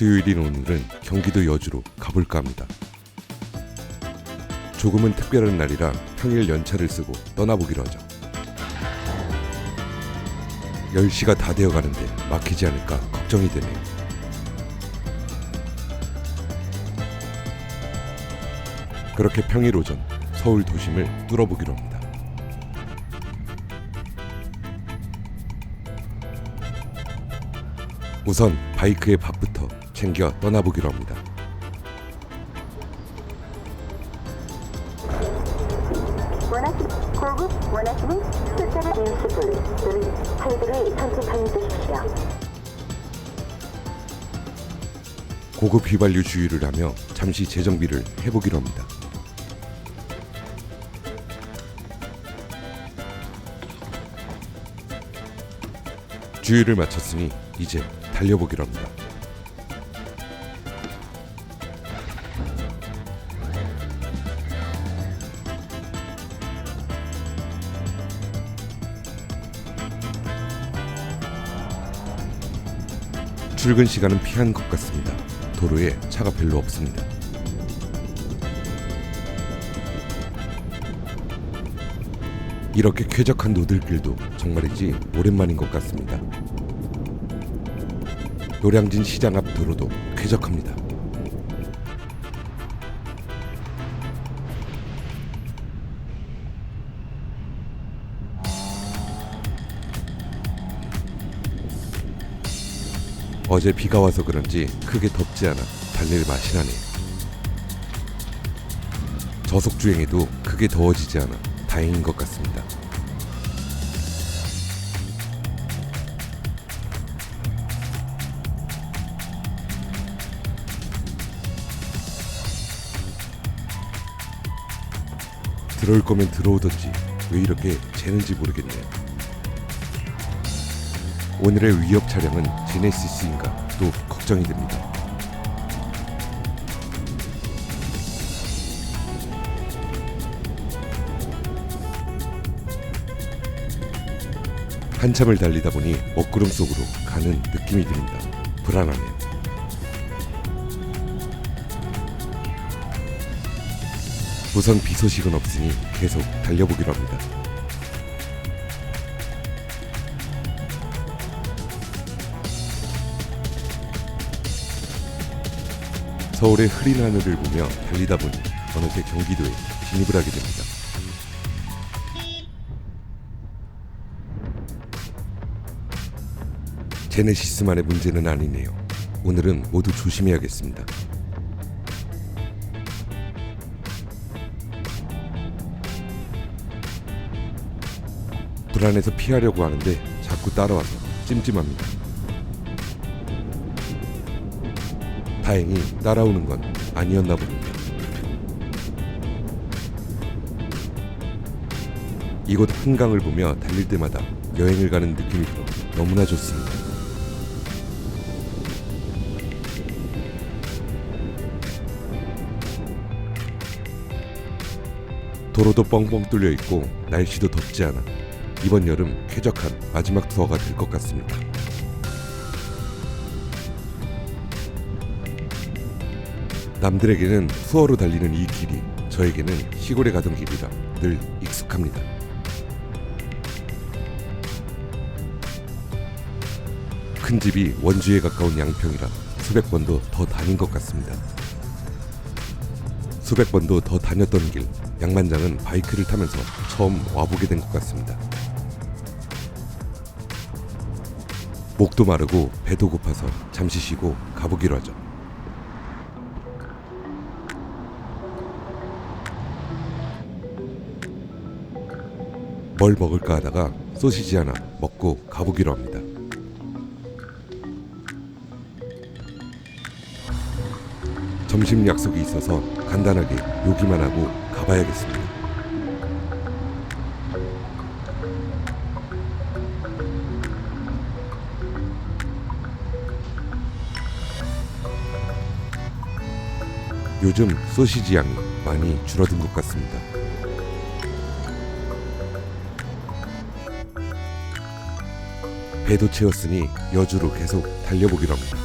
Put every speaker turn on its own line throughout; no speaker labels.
수요일인 오늘은 경기도 여주로 가볼까 합니다. 조금은 특별한 날이라 평일 연차를 쓰고 떠나보기로 하죠. 10시가 다 되어가는데 막히지 않을까 걱정이 되네요. 그렇게 평일 오전 서울 도심을 뚫어보기로 합니다. 우선 바이크의 밥부터 챙겨 떠나보기로 합니다.
고급 원하시는 숫자를 배우실 분, 팔들을 선택하여 주십시오.
고급 휘발유 주유를 하며 잠시 재정비를 해보기로 합니다. 주유를 마쳤으니 이제 달려보기로 합니다. 출근 시간은 피한 것 같습니다. 도로에 차가 별로 없습니다. 이렇게 쾌적한 노들길도 정말이지 오랜만인 것 같습니다. 노량진 시장 앞 도로도 쾌적합니다. 어제 비가 와서 그런지 크게 덥지 않아 달릴 맛이 나네요. 저속주행에도 크게 더워지지 않아 다행인 것 같습니다. 들어올 거면 들어오던지 왜 이렇게 재는지 모르겠네요. 오늘의 위협 차량은 제네시스인가 또 걱정이 됩니다. 한참을 달리다 보니 먹구름 속으로 가는 느낌이 듭니다. 불안하네요. 우선 비 소식은 없으니 계속 달려보기로 합니다. 서울의 흐린 하늘을 보며 달리다 보니 어느새 경기도에 진입을 하게 됩니다. 제네시스만의 문제는 아니네요. 오늘은 모두 조심해야겠습니다. 불안해서 피하려고 하는데 자꾸 따라와서 찜찜합니다. 다행히 따라오는 건 아니었나 봅니다. 이곳 한강을 보며 달릴 때마다 여행을 가는 느낌이 들어 너무나 좋습니다. 도로도 뻥뻥 뚫려 있고 날씨도 덥지 않아 이번 여름 쾌적한 마지막 투어가 될 것 같습니다. 남들에게는 투어로 달리는 이 길이 저에게는 시골에 가던 길이라 늘 익숙합니다. 큰 집이 원주에 가까운 양평이라 수백 번도 더 다닌 것 같습니다. 수백 번도 더 다녔던 길, 양만장은 바이크를 타면서 처음 와보게 된 것 같습니다. 목도 마르고 배도 고파서 잠시 쉬고 가보기로 하죠. 뭘 먹을까 하다가 소시지 하나 먹고 가보기로 합니다. 점심 약속이 있어서 간단하게 요기만 하고 가봐야겠습니다. 요즘 소시지 양이 많이 줄어든 것 같습니다. 배도 채웠으니 여주로 계속 달려보기로 합니다.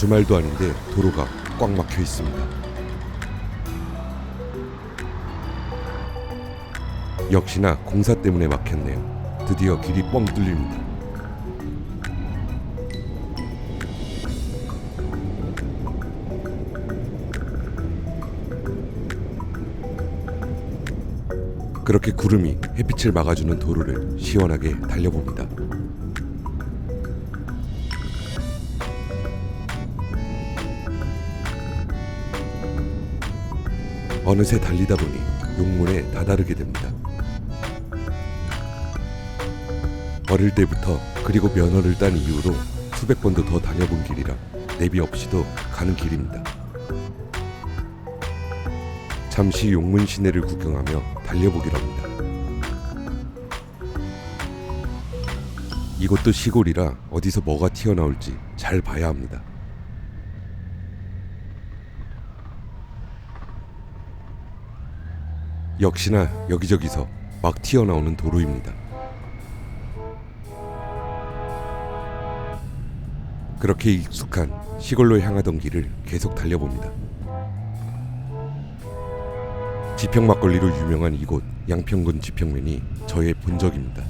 주말도 아닌데 도로가 꽉 막혀 있습니다. 역시나 공사 때문에 막혔네요. 드디어 길이 뻥 뚫립니다. 그렇게 구름이 햇빛을 막아주는 도로를 시원하게 달려봅니다. 어느새 달리다 보니 용문에 다다르게 됩니다. 어릴 때부터 그리고 면허를 딴 이후로 수백 번도 더 다녀본 길이라 내비 없이도 가는 길입니다. 잠시 용문 시내를 구경하며 달려보기로 합니다. 이곳도 시골이라 어디서 뭐가 튀어나올지 잘 봐야 합니다. 역시나 여기저기서 막 튀어나오는 도로입니다. 그렇게 익숙한 시골로 향하던 길을 계속 달려봅니다. 지평 막걸리로 유명한 이곳 양평군 지평면이 저의 본적입니다.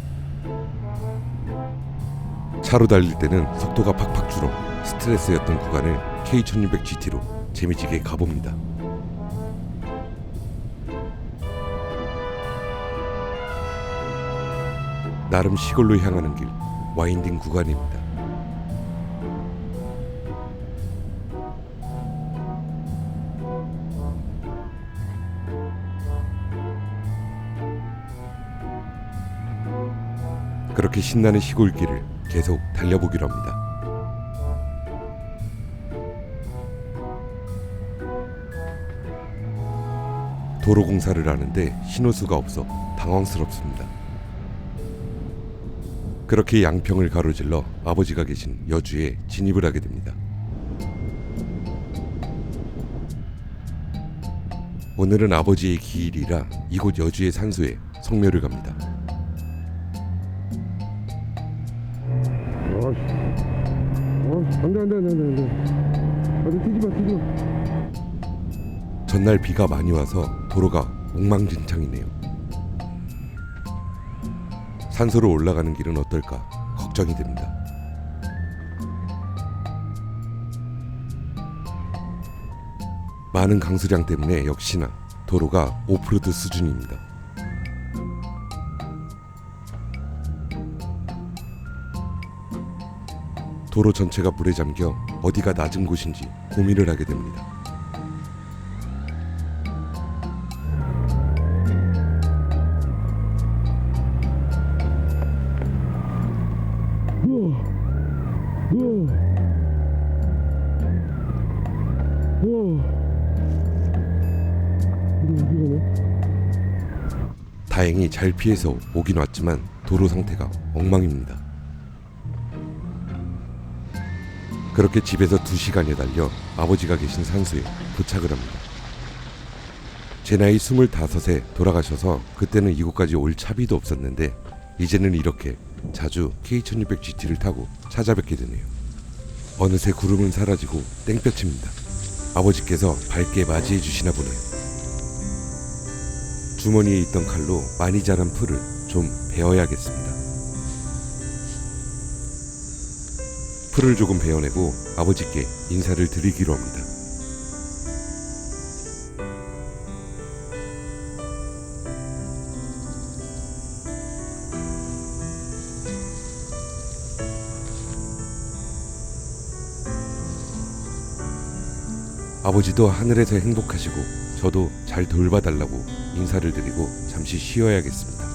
차로 달릴 때는 속도가 팍팍 줄어 스트레스였던 구간을 K1600GT로 재미지게 가봅니다. 나름 시골로 향하는 길 와인딩 구간입니다. 그렇게 신나는 시골길을 계속 달려보기로 합니다. 도로 공사를 하는데 신호수가 없어 당황스럽습니다. 그렇게 양평을 가로질러 아버지가 계신 여주에 진입을 하게 됩니다. 오늘은 아버지의 기일이라 이곳 여주의 산소에 성묘를 갑니다. 안돼 뒤집어. 전날 비가 많이 와서 도로가 엉망진창이네요. 산소로 올라가는 길은 어떨까 걱정이 됩니다. 많은 강수량 때문에 역시나 도로가 오프로드 수준입니다. 도로 전체가 물에 잠겨 어디가 낮은 곳인지 고민을 하게 됩니다. 다행히 잘 피해서 오긴 왔지만 도로 상태가 엉망입니다. 그렇게 집에서 2시간에 달려 아버지가 계신 산소에 도착을 합니다. 제 나이 25에 돌아가셔서 그때는 이곳까지 올 차비도 없었는데 이제는 이렇게 자주 K1600GT를 타고 찾아뵙게 되네요. 어느새 구름은 사라지고 땡볕입니다. 아버지께서 밝게 맞이해 주시나 보네요. 주머니에 있던 칼로 많이 자란 풀을 좀 베어야겠습니다. 풀을 조금 베어내고 아버지께 인사를 드리기로 합니다. 아버지도 하늘에서 행복하시고 저도 잘 돌봐달라고 인사를 드리고 잠시 쉬어야겠습니다.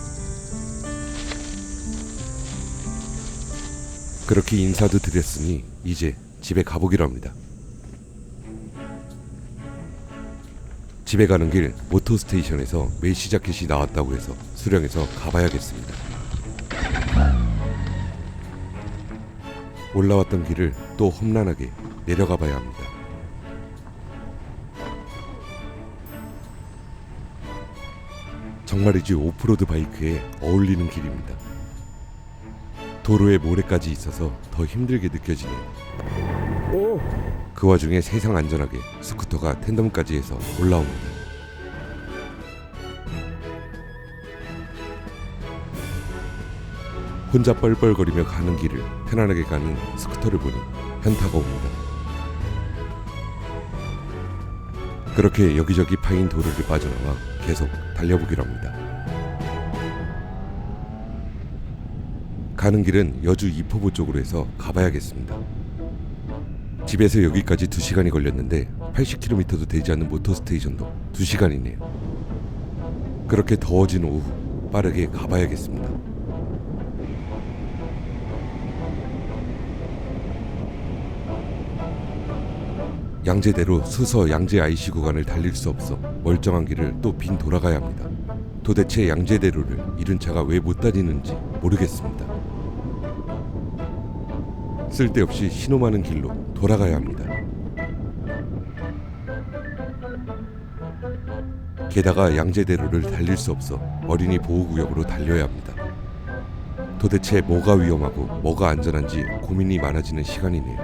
그렇게 인사도 드렸으니 이제 집에 가보기로 합니다. 집에 가는 길 모터 스테이션에서 메시 자켓이 나왔다고 해서 수령해서 가봐야겠습니다. 올라왔던 길을 또 험난하게 내려가 봐야 합니다. 정말이지 오프로드 바이크에 어울리는 길입니다. 도로에 모래까지 있어서 더 힘들게 느껴지네요. 그 그 와중에 세상 안전하게 스쿠터가 텐덤까지 해서 올라옵니다. 혼자 뻘뻘거리며 가는 길을 편안하게 가는 스쿠터를 보니 현타가 옵니다. 그렇게 여기저기 파인 도로를 빠져나와 계속 달려보기로 합니다. 가는 길은 여주 이포보 쪽으로 해서 가봐야겠습니다. 집에서 여기까지 2시간이 걸렸는데 80km도 되지 않는 모터스테이션도 2시간이네요. 그렇게 더워진 오후 빠르게 가봐야겠습니다. 양재대로 수서 양재 IC 구간을 달릴 수 없어 멀쩡한 길을 또 빈 돌아가야 합니다. 도대체 양재대로를 이른 차가 왜 못 다니는지 모르겠습니다. 쓸데없이 신호 많은 길로 돌아가야 합니다. 게다가 양재대로를 달릴 수 없어 어린이 보호구역으로 달려야 합니다. 도대체 뭐가 위험하고 뭐가 안전한지 고민이 많아지는 시간이네요.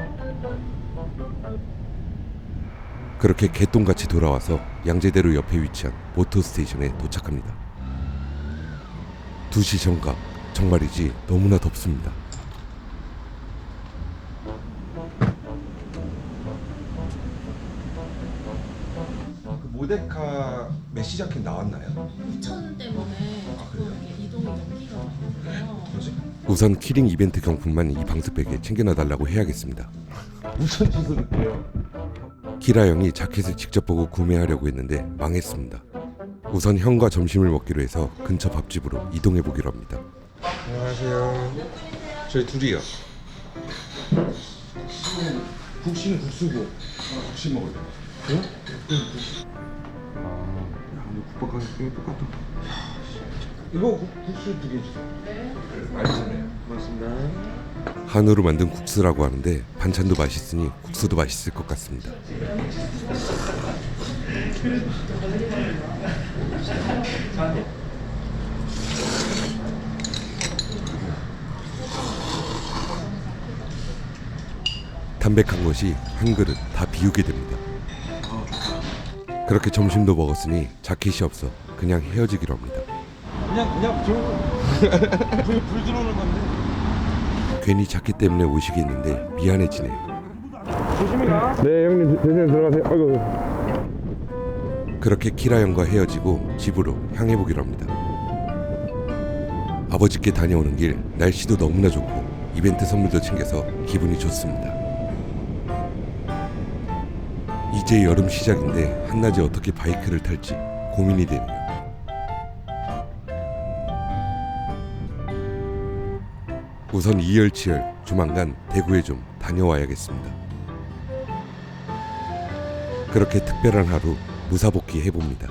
그렇게 개똥같이 돌아와서 양재대로 옆에 위치한 모터스테이션에 도착합니다. 2시 정각, 정말이지 너무나 덥습니다.
그 모데카 메시 자켓 나왔나요?
2,000원 때문에 자꾸 이렇게 이동이 넘기가 많거든요.
뭐지?
우선 키링 이벤트 경품만 이 방수백에 챙겨놔달라고 해야겠습니다.
무슨 짓을 해요?
키라 형이 자켓을 직접 보고 구매하려고 했는데 망했습니다. 우선 형과 점심을 먹기로 해서 근처 밥집으로 이동해 보기로 합니다.
안녕하세요. 저희 둘이요. 국시는 국수고. 국시 먹을래. 응? 야, 근데 국밥 가격이 똑같다. 이거 국수 2개 주세요. 네. 알겠습니다. 고맙습니다.
한우로 만든 국수라고 하는데 반찬도 맛있으니 국수도 맛있을 것 같습니다. 담백한 것이 한 그릇 다 비우게 됩니다. 그렇게 점심도 먹었으니 자켓이 없어 그냥 헤어지기로 합니다.
그냥 불 들어오는 건데.
괜히 자켓 때문에 오시게 했는데 미안해지네요.
조심히 가. 네 형님 대신에 들어가세요. 아이고.
그렇게 키라 형과 헤어지고 집으로 향해 보기로 합니다. 아버지께 다녀오는 길 날씨도 너무나 좋고 이벤트 선물도 챙겨서 기분이 좋습니다. 이제 여름 시작인데 한낮에 어떻게 바이크를 탈지 고민이 되네요. 우선 이열치열 조만간 대구에 좀 다녀와야겠습니다. 그렇게 특별한 하루 무사복귀 해봅니다.